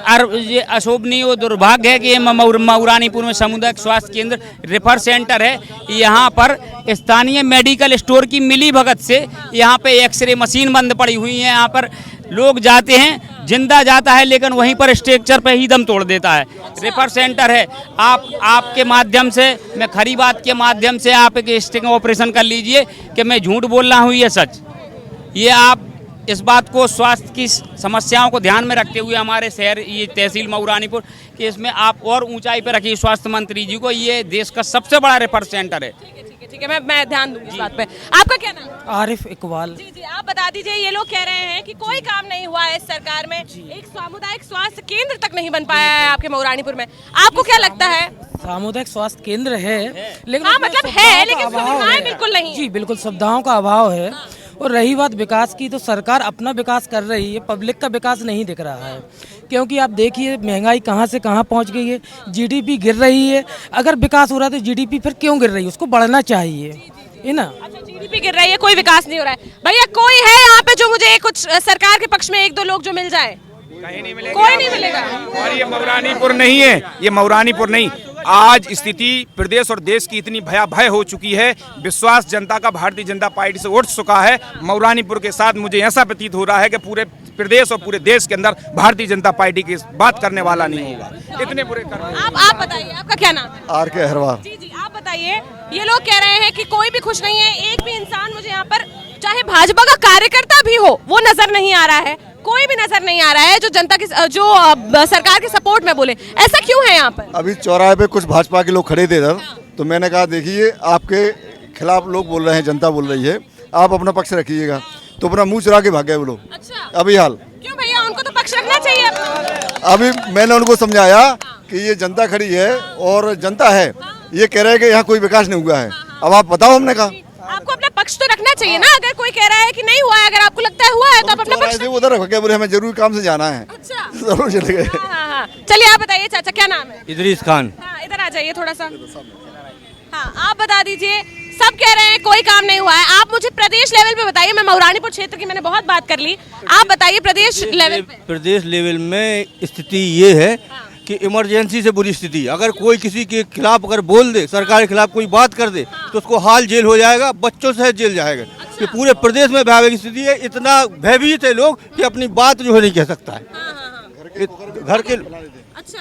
ये अशोभनीय और दुर्भाग्य है कि ये मऊरानीपुर में सामुदायिक स्वास्थ्य केंद्र रेफर सेंटर है। यहाँ पर स्थानीय मेडिकल स्टोर की मिली भगत से यहाँ पे एक्सरे मशीन बंद पड़ी हुई है। यहाँ पर लोग जाते हैं, जिंदा जाता है लेकिन वहीं पर स्ट्रक्चर पे ही दम तोड़ देता है। रेफर सेंटर है। आपके माध्यम से, मैं खरी बात के माध्यम से आप एक स्टिंग ऑपरेशन कर लीजिए कि मैं झूठ बोल रहा हूँ ये सच। ये आप इस बात को, स्वास्थ्य की समस्याओं को ध्यान में रखते हुए हमारे शहर, ये तहसील मऊरानीपुर कि इसमें आप और ऊंचाई पर रखिए स्वास्थ्य मंत्री जी को। ये देश का सबसे बड़ा रेफर सेंटर है। ठीक है, मैं ध्यान दूंगी इस बात पे। आपका क्या नाम है? आरिफ इकबाल। जी, आप बता दीजिए, ये लोग कह रहे हैं कि कोई काम नहीं हुआ है इस सरकार में, एक सामुदायिक स्वास्थ्य केंद्र तक नहीं बन पाया है आपके मऊरानीपुर में। आपको क्या लगता है? सामुदायिक स्वास्थ्य केंद्र है लेकिन हाँ, मतलब है लेकिन सुविधाएं बिल्कुल नहीं। जी बिल्कुल, सुविधाओं का अभाव है। और रही बात विकास की, तो सरकार अपना विकास कर रही है, पब्लिक का विकास नहीं दिख रहा है। क्योंकि आप देखिए महंगाई कहाँ से कहाँ पहुँच गई है, जीडीपी गिर रही है। अगर विकास हो रहा है तो जीडीपी फिर क्यों गिर रही है? उसको बढ़ना चाहिए, है ना। अच्छा, जीडीपी गिर रही है, कोई विकास नहीं हो रहा है। भैया कोई है यहाँ पे जो मुझे कुछ सरकार के पक्ष में एक दो लोग जो मिल जाए? कहीं नहीं मिलेगा, कोई नहीं मिलेगा। और ये मऊरानीपुर नहीं है, ये मऊरानीपुर नहीं। आज स्थिति प्रदेश और देश की इतनी भयावह हो चुकी है, विश्वास जनता का भारतीय जनता पार्टी से उठ चुका है। मऊरानीपुर के साथ मुझे ऐसा प्रतीत हो रहा है कि पूरे प्रदेश और पूरे देश के अंदर भारतीय जनता पार्टी की बात करने वाला नहीं होगा। इतने बुरे आप बताइए, आपका क्या नाम है? आर के अहरवार। जी, आप बताइए। ये लोग कह रहे हैं कि कोई भी खुश नहीं है, एक भी इंसान मुझे यहाँ पर, चाहे भाजपा का कार्यकर्ता भी हो, वो नजर नहीं आ रहा है। कोई भी नजर नहीं आ रहा है जो जनता की, जो सरकार के सपोर्ट में बोले। ऐसा क्यों है यहाँ पर? अभी चौराहे पे कुछ भाजपा के लोग खड़े थे इधर, तो मैंने कहा देखिए आपके खिलाफ लोग बोल रहे हैं, जनता बोल रही है, आप अपना पक्ष रखिएगा। तो अपना मुंह चुरा के भाग गए वो लोग। अच्छा, अभी हाल क्यों भैया? उनको तो पक्ष रखना चाहिए अपना। अभी मैंने उनको समझाया कि ये जनता खड़ी है और जनता है, ये कह रहे हैं कि यहाँ कोई विकास नहीं हुआ है। अब आप बताओ, हमने कहा आपको अपना पक्ष तो रखना चाहिए ना। अगर कोई कह रहा है कि नहीं हुआ है, अगर आपको लगता है हुआ है, तो आप अपना पक्ष उधर रख गए, बोले हमें जरूरी काम से जाना है। अच्छा, जरूर चले गए। हाँ। चलिए आप बताइए चाचा, क्या नाम है? इदरीस खान। हाँ, इधर आ जाइए थोड़ा सा। हाँ, आप बता दीजिए। सब कह रहे हैं कोई काम नहीं हुआ है, आप मुझे प्रदेश लेवल पे बताइए। मैं मऊरानीपुर क्षेत्र की मैंने बहुत बात कर ली, आप बताइए प्रदेश लेवल पे। प्रदेश लेवल में स्थिति ये है कि इमरजेंसी से बुरी स्थिति। अगर कोई किसी के खिलाफ अगर बोल दे, सरकार के खिलाफ कोई बात कर दे, तो उसको हाल जेल हो जाएगा, बच्चों से जेल जाएगा। ये पूरे प्रदेश में भयावह स्थिति है। इतना भयभीत है लोग कि अपनी बात जो है नहीं कह सकता है। घर के अच्छा,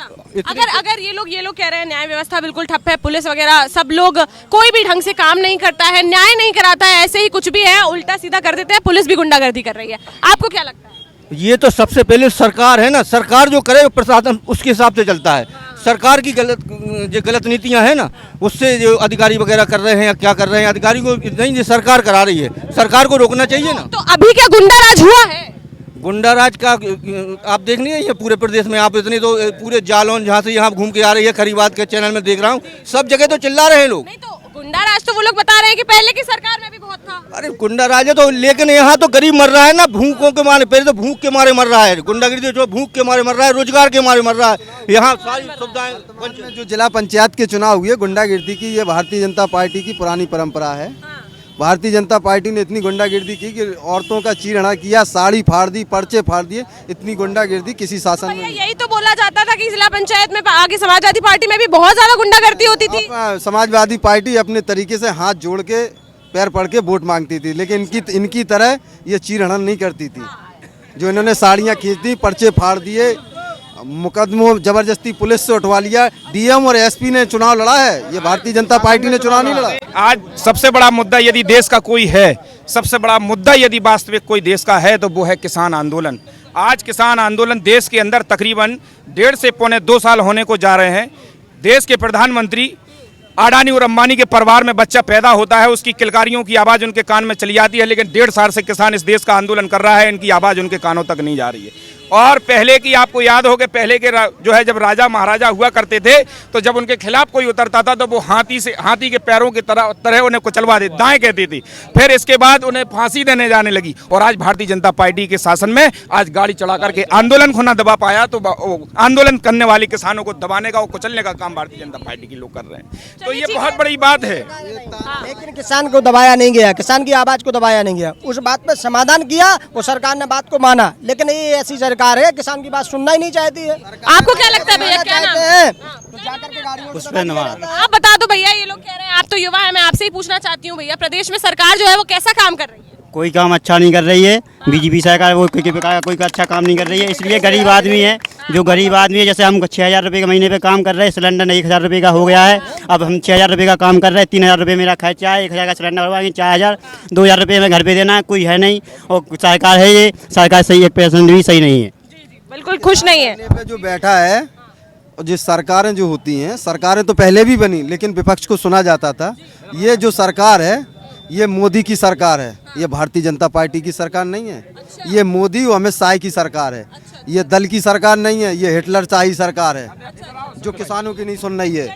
अगर ये लोग कह रहे हैं न्याय व्यवस्था बिल्कुल ठप है, पुलिस वगैरह सब लोग, कोई भी ढंग से काम नहीं करता है, न्याय नहीं कराता है, ऐसे ही कुछ भी है उल्टा सीधा कर देते हैं, पुलिस भी गुंडागर्दी कर रही है, आपको क्या लगता है? ये तो सबसे पहले सरकार है ना, सरकार जो करे प्रशासन उसके हिसाब से चलता है। सरकार की गलत नीतियां है ना, उससे जो अधिकारी वगैरह कर रहे हैं या क्या कर रहे हैं, अधिकारी को नहीं, ये सरकार करा रही है, सरकार को रोकना चाहिए ना। तो अभी क्या गुंडा राज हुआ है? गुंडा राज का आप देख नहीं है पूरे प्रदेश में। आप इतने तो पूरे जालौन जहाँ से यहाँ घूम के आ रही है, खरी बात के चैनल में देख रहा हूँ, सब जगह तो चिल्ला रहे हैं लोग। नहीं तो गुंडा राज तो वो लोग बता रहे हैं कि पहले की सरकार में भी बहुत था। अरे गुंडा राज है तो, लेकिन यहाँ तो गरीब मर रहा है ना, भूखों के मारे। पहले तो भूख के मारे मर रहा है, गुंडागिरी जो भूख के मारे मर रहा है, रोजगार के मारे मर रहा है। यहाँ सारी सुविधाएं। जो जिला पंचायत के चुनाव हुए गुंडागिर्दी की, ये भारतीय जनता पार्टी की पुरानी परंपरा है। भारतीय जनता पार्टी ने इतनी गुंडागिर्दी की कि औरतों का चीरहरण किया, साड़ी फाड़ दी, पर्चे फाड़ दिए। इतनी गुंडागिर्दी किसी शासन में नहीं। यही तो बोला जाता था कि जिला पंचायत में आगे समाजवादी पार्टी में भी बहुत ज्यादा गुंडागर्दी होती थी। समाजवादी पार्टी अपने तरीके से हाथ जोड़ के पैर पड़ के वोट मांगती थी, लेकिन इनकी तरह ये चीरहरण नहीं करती थी। जो इन्होंने साड़ियाँ खींच दी, पर्चे फाड़ दिए, मुकदमों जबरदस्ती पुलिस से उठवा लिया। डीएम और एसपी ने चुनाव लड़ा है, ये भारतीय जनता पार्टी ने चुनाव नहीं लड़ा। आज सबसे बड़ा मुद्दा यदि देश का कोई है, सबसे बड़ा मुद्दा यदि वास्तविक कोई देश का है तो वो है किसान आंदोलन। आज किसान आंदोलन देश के अंदर तकरीबन 1.5 से पौने 2 साल होने को जा रहे हैं। देश के प्रधानमंत्री अडानी और अंबानी के परिवार में बच्चा पैदा होता है, उसकी किलकारियों की आवाज़ उनके कान में चली जाती है, लेकिन 1.5 साल से किसान इस देश का आंदोलन कर रहा है, इनकी आवाज़ उनके कानों तक नहीं जा रही है। और पहले की आपको याद हो कि पहले के जो है जब राजा महाराजा हुआ करते थे तो जब उनके खिलाफ कोई उतरता था तो वो हाथी के पैरों की तरह उन्हें कुचलवा दे दाएं कहती थी। फिर इसके बाद उन्हें फांसी देने जाने लगी। और आज भारतीय जनता पार्टी के शासन में आज गाड़ी चढ़ा करके आंदोलन को न दबा पाया तो आंदोलन करने वाले किसानों को दबाने का और कुचलने का काम भारतीय जनता पार्टी के लोग कर रहे हैं। तो ये बहुत बड़ी बात है। लेकिन किसान को दबाया नहीं गया, किसान की आवाज को दबाया नहीं गया, उस बात पर समाधान किया, वो सरकार ने बात को माना। लेकिन ये ऐसी सरकार है किसान की बात सुनना ही नहीं चाहती है। आपको क्या लगता है भैया, क्या नाम है? तो जाकर के गाड़ियों उस पे नवाज। आप बता दो भैया, ये लोग कह रहे हैं, आप तो युवा है, मैं आपसे ही पूछना चाहती हूँ भैया, प्रदेश में सरकार जो है वो कैसा काम कर रही है? कोई काम अच्छा नहीं कर रही है, बीजेपी सरकार वो कोई अच्छा काम नहीं कर रही है। इसलिए गरीब आदमी है, जो गरीब आदमी है, जैसे हम 6,000 रुपये के महीने पे काम कर रहे हैं, सिलेंडर 1,000 रुपये का हो गया है। अब हम 6,000 रुपये का काम कर रहे हैं, 3,000 रुपये मेरा खर्चा है, 1,000 का सिलेंडर भरवाएंगे, 4,000, 2,000 रुपये में घर पे देना है, कोई है नहीं। और सरकार है ये सरकार सही, 1% भी सही नहीं है, बिल्कुल खुश नहीं है। पे जो बैठा है और जिस सरकारें जो होती हैं, सरकारें तो पहले भी बनी लेकिन विपक्ष को सुना जाता था। ये जो सरकार है ये मोदी की सरकार है, ये भारतीय जनता पार्टी की सरकार नहीं है। ये मोदी और अमित शाह की सरकार है, ये दल की सरकार नहीं है, ये हिटलर शाही सरकार है जो किसानों की नहीं सुन रही है।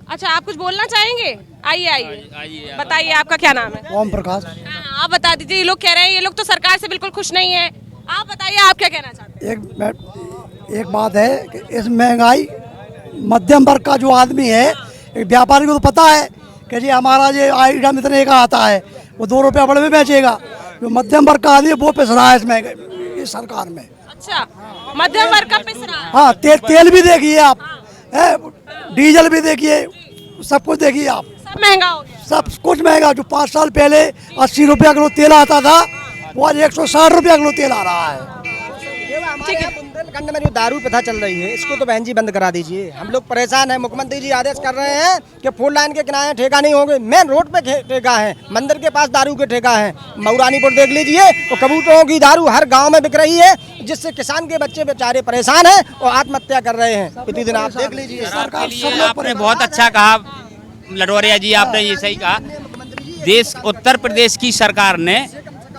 अच्छा, आप कुछ बोलना चाहेंगे? आइए बताइए, आपका क्या नाम है? ओम प्रकाश। हाँ, आप बता दीजिए। ये लोग कह रहे हैं ये लोग तो सरकार से बिल्कुल खुश नहीं है, आप बताइए आप क्या कहना चाहते हैं? एक बात है कि इस महंगाई, मध्यम वर्ग का जो आदमी है, एक व्यापारी को तो पता है कि जी हमारा ये आइटम इतने का आता है, वो 2 रुपया बड़े में बेचेगा। जो मध्यम वर्ग का आदमी है वो पिस रहा है इसमें, इस सरकार में। अच्छा, मध्यम वर्ग का पिस रहा है। हाँ, तेल भी देखिए आप, डीजल भी देखिए, सब कुछ देखिए आप, सब महंगा हो गया, सब कुछ महंगा। जो 5 साल पहले 80 रुपया किलो तेल आता था, वो आज 160 रुपया किलो तेल आ रहा है। बुंदेलखंड में जो दारू प्रथा चल रही है, इसको तो बहन जी बंद करा दीजिए। हम लोग परेशान हैं, मुख्यमंत्री जी आदेश कर रहे हैं कि 4 लाइन के किनारे ठेका नहीं होंगे, मेन रोड पे ठेका है, मंदिर के पास दारू के ठेका है। मऊरानीपुर देख लीजिए, और कबूतरों की दारू हर गांव में बिक रही है, जिससे किसान के बच्चे बेचारे परेशान हैं और आत्महत्या कर रहे हैं। इतनी दिन आप देख लीजिए। आपने बहुत अच्छा कहा लडोरिया जी, आपने ये सही कहा। देश उत्तर प्रदेश की सरकार ने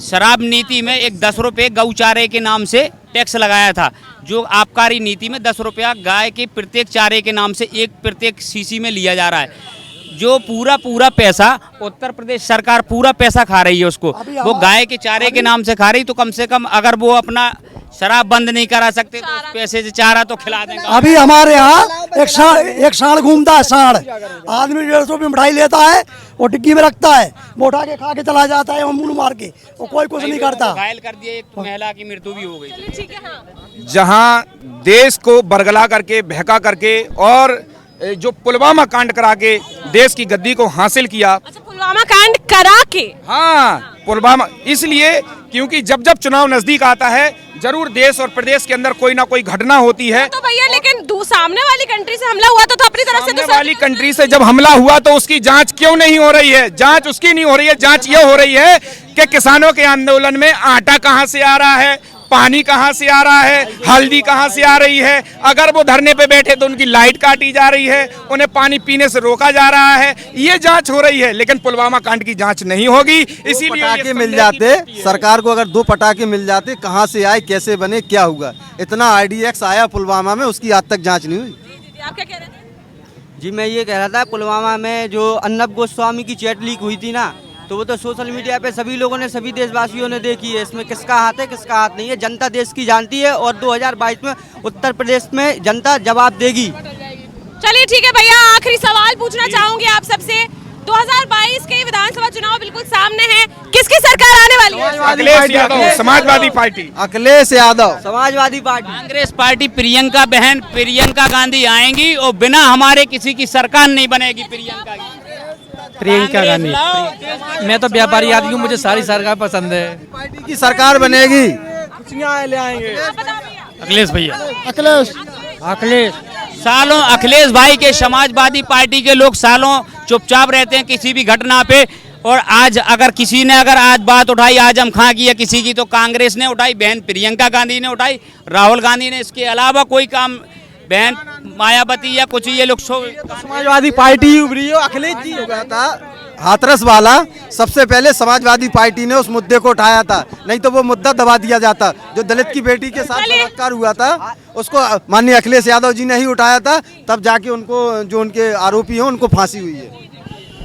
शराब नीति में एक 10 रुपये गौचारे के नाम से टैक्स लगाया था, जो आबकारी नीति में 10 रुपया गाय के प्रत्येक चारे के नाम से एक प्रत्येक सीसी में लिया जा रहा है। जो पूरा पैसा उत्तर प्रदेश सरकार पूरा पैसा खा रही है उसको, वो गाय के चारे के नाम से खा रही। तो कम से कम अगर वो अपना शराब बंद नहीं करा सकते तो उस पैसे से चारा तो खिला देंगे। अभी हमारे यहाँ एक साढ़ घूमता है, साढ़ आदमी 150 रुपये मिठाई लेता है, वो टिक्की में रखता है, वो उठा के खा के चला जाता है, वो मुंह मार के, वो कोई कुछ नहीं करता। घायल कर दिए, एक महिला की मृत्यु भी हो गई। ठीक है। हाँ, जहां देश को बरगला करके, बहका करके और जो पुलवामा कांड करा के देश की गद्दी को हासिल किया। अच्छा, पुलवामा कांड करा के? हाँ, पुलवामा इसलिए क्योंकि जब जब चुनाव नजदीक आता है जरूर देश और प्रदेश के अंदर कोई ना कोई घटना होती है। तो भैया, लेकिन सामने वाली कंट्री से हमला हुआ तो अपनी तरफ से सामने वाली कंट्री से जब हमला हुआ तो उसकी जांच क्यों नहीं हो रही है? जांच उसकी नहीं हो रही है, जांच ये हो रही है कि किसानों के आंदोलन में आटा कहां से आ रहा है, पानी कहां से आ रहा है, हल्दी कहां से आ रही है। अगर वो धरने पे बैठे तो उनकी लाइट काटी जा रही है, उन्हें पानी पीने से रोका जा रहा है, ये जांच हो रही है। लेकिन पुलवामा कांड की जांच नहीं होगी। इसीलिए पटाखे मिल जाते सरकार को, अगर 2 पटाखे मिल जाते, कहां से आए, कैसे बने, क्या हुआ? इतना IDX आया पुलवामा में, उसकी आज तक जांच नहीं हुई। आप क्या कह रहे थे? जी, मैं ये कह रहा था, पुलवामा में जो अर्नब गोस्वामी की चैट लीक हुई थी ना, तो वो तो सोशल मीडिया पे सभी लोगों ने, सभी देशवासियों ने देखी है। इसमें किसका हाथ है, किसका हाथ नहीं है, जनता देश की जानती है। और 2022 में उत्तर प्रदेश में जनता जवाब देगी। चलिए ठीक है भैया, आखिरी सवाल पूछना चाहूंगी आप सबसे। 2022 के विधानसभा चुनाव बिल्कुल सामने हैं, किसकी सरकार आने वाली है? Akhilesh Yadav, Samajwadi party. Akhilesh Yadav, Samajwadi party. Congress party, Priyanka बहन प्रियंका गांधी आएंगी और बिना हमारे किसी की सरकार नहीं बनेगी। प्रियंका गांधी। मैं तो व्यापारी आदमी हूँ, मुझे सारी सरकार पसंद है। पार्टी की सरकार बनेगी। खुशियाँ ले आएंगे। अखिलेश भैया। अखिलेश अखिलेश सालों अखिलेश भाई के समाजवादी पार्टी के लोग सालों चुपचाप रहते हैं किसी भी घटना पे, और आज अगर किसी ने अगर आज बात उठाई आजम खां की या किसी की, तो कांग्रेस ने उठाई, बहन प्रियंका गांधी ने उठाई, राहुल गांधी ने, इसके अलावा कोई काम बहन मायावती या कुछ ये लोग समाजवादी पार्टी उभरी हो, अखिलेश जी हो गया था। हाथरस वाला सबसे पहले समाजवादी पार्टी ने उस मुद्दे को उठाया था, नहीं तो वो मुद्दा दबा दिया जाता। जो दलित की बेटी के साथ बलात्कार हुआ था उसको माननीय अखिलेश यादव जी ने ही उठाया था, तब जाके उनको जो उनके आरोपी हैं उनको फांसी हुई है।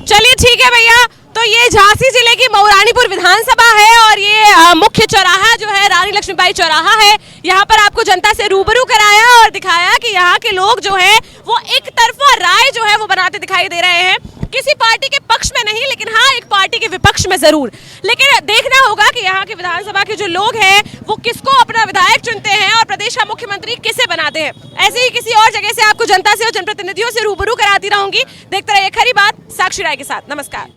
चलिए ठीक है भैया, तो ये झांसी जिले की मऊरानीपुर विधानसभा है और ये मुख्य चौराहा जो है रानी लक्ष्मीबाई चौराहा है। यहाँ पर आपको जनता से रूबरू कराया और दिखाया कि यहाँ के लोग जो है वो एक तरफा राय जो है वो बनाते दिखाई दे रहे हैं, किसी पार्टी के पक्ष में नहीं, लेकिन हाँ एक पार्टी के विपक्ष में जरूर। लेकिन देखना होगा कि यहाँ के विधानसभा के जो लोग हैं वो किसको अपना विधायक चुनते हैं और प्रदेश का मुख्यमंत्री किसे बनाते हैं। ऐसे ही किसी और जगह से आपको जनता से और जनप्रतिनिधियों से रूबरू कराती रहूंगी। देखते रहिए खरी बात साक्षी राय के साथ। नमस्कार।